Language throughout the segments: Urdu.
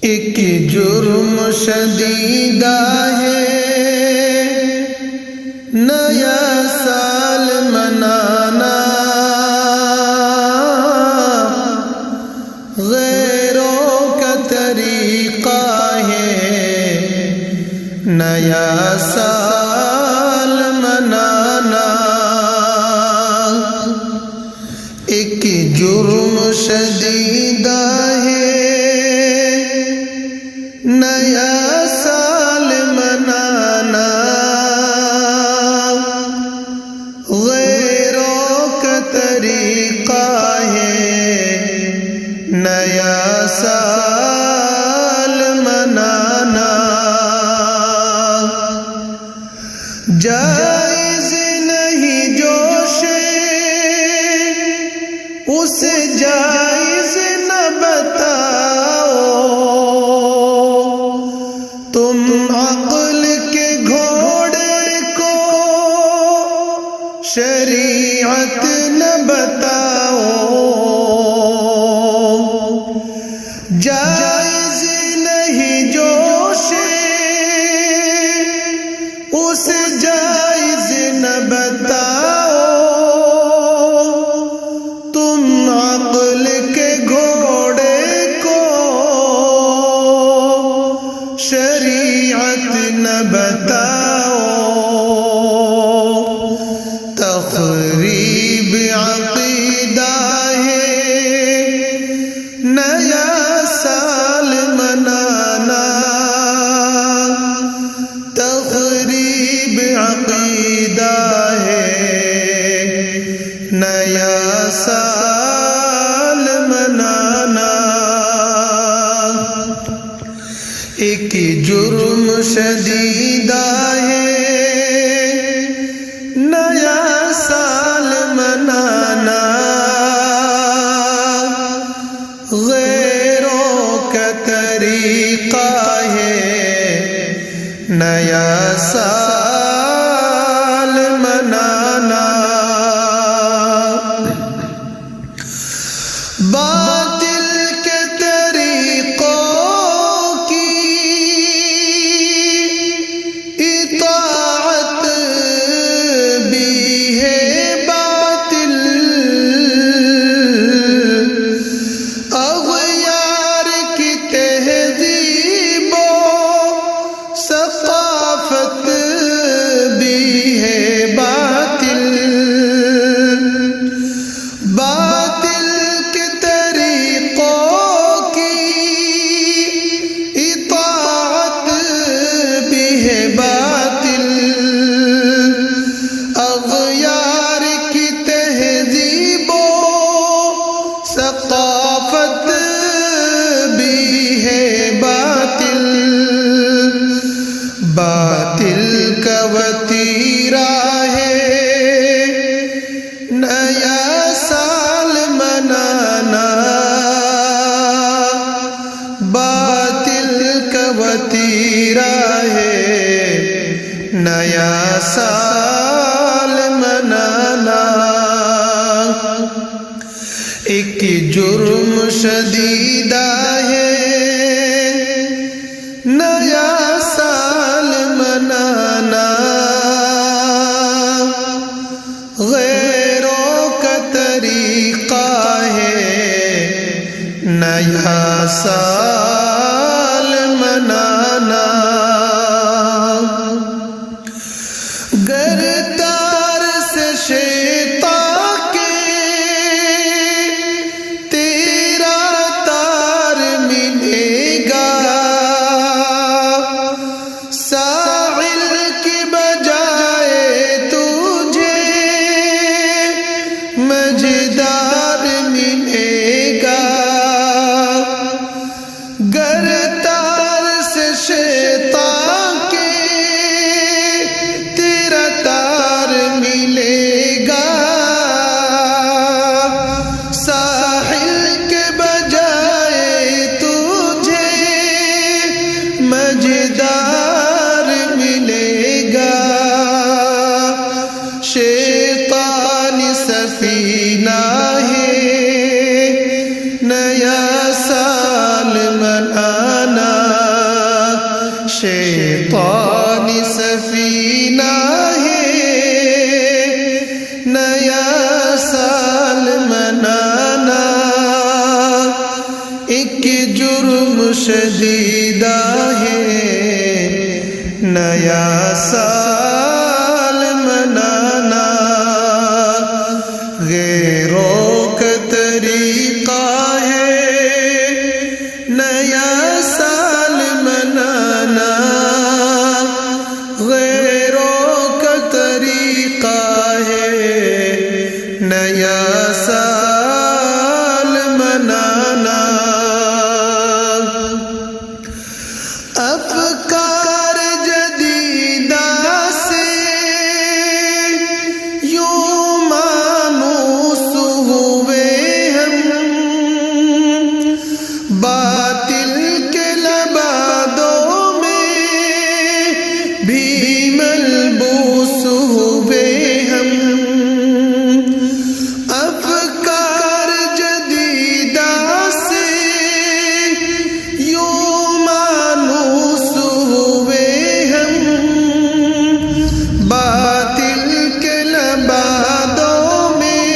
ایک جرم شدیدہ ہے نیا سال منانا، غیروں کا طریقہ ہے نیا سال منانا۔ ایک جرم شدیدہ ہے نیا سال منانا، غیروں کا طریقہ ہے نیا سال منانا۔ جائز نہیں جوش اسے جائز نہ بتاؤ، تم عقل کے گھوڑے کو شریعت نہ بتاؤ۔ جائز نہیں جوش اسے جائز نہ بتاؤ، تم عقل کے گھوڑے کو شریعت نہ بتاؤ۔ تخریب عقیدہ ہے نیا سال منانا، تخریب عقیدہ ہے نیا سال منانا۔ ایک جرم شدیدہ ہے نیا سال منانا، غیروں کا طریقہ ہے نیا سال منانا۔ باطل کے طریقوں کی اطاعت بھی ہے باطل، اغیار کی تہذیب و ثقافت بھی ہے باطل۔ باطل کے طریقوں کی اطاعت بھی ہے باطل، اغیار کی تہذیب و ثقافت بھی ہے باطل۔ باطل کا وتیرہ ہے نیا سال منانا، باطل کا وتیرہ ہے نیا سال منانا۔ ایک جرم شدیدہ ہے نیا سال منانا، غیروں کا طریقہ ہے نیا سال منانا۔ گرفتار سے شیطان کے تیرا تار ملے گا، ساحل کی بجائے تجھے مجدار ملے گا۔ گرفتار سے شیطان کے تیرا تار ملے گا، ساحل کے بجائے تجھے مجدار ملے گا۔ شیطان سفینہ شدیدہ ہے نیا سال منانا، غیروں کا طریقہ ہے نیا سال منانا، غیروں کا طریقہ ہے نیا سال منانا۔ افکار جدیدہ سے یوں مانوس ہوئے ہم، باطل کے لبادوں میں بھی ملبوس ہوئے ہم، افکار جدیدہ سے یوں مانوس ہوئے ہم، باطل کے لبادوں میں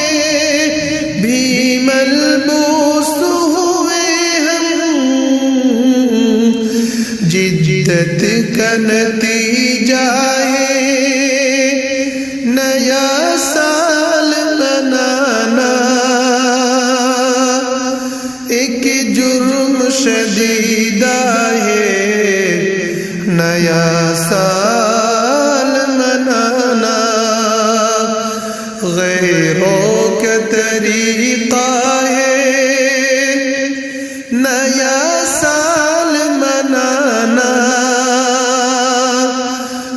بھی ملبوس ہوئے ہم، جدت کا نتیجہ ہے نیا سال منانا، ایک جرم شدیدہ ہے نیا سال منانا، غیروں کا طریقہ ہے نیا سال منانا،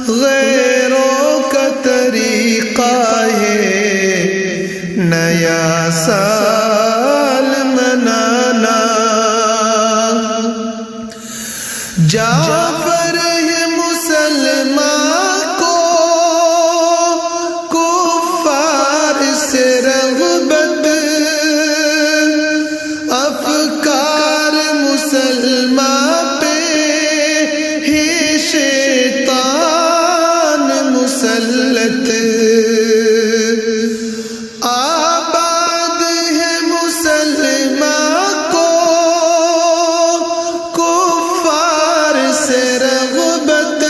غیروں کا طریقہ ہے نیا سال منانا۔ جعفر ہے مسلمان کو کفار سے رغبت، افکار مسلمان پہ ہے شیطان مسلط، آباد ہے مسلمان کو کفار سے رغبت،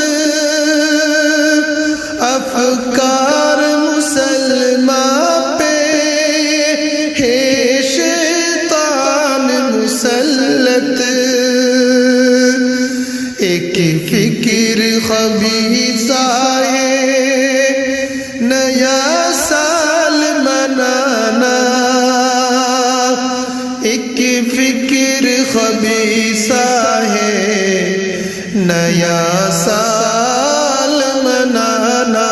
افکار مسلمان پہ ہے شیطان مسلط، ایک فکر خبیثہ ہے نیا سال منانا، ایک فکر خبیثہ ہے نیا سال منانا،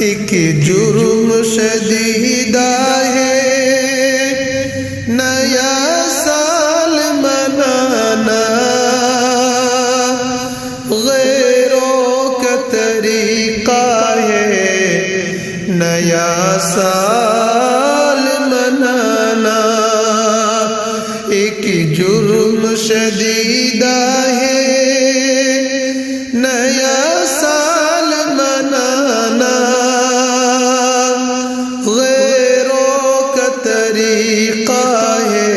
ایک جرم شدیدہ ہے نیا سال منانا، غیروں کا طریقہ ہے نیا سال منانا، ایک جرم شدیدہ ہے نیا سال منانا، غیروں کا طریقہ ہے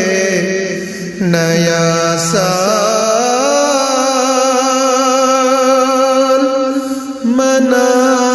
نیا سال منانا۔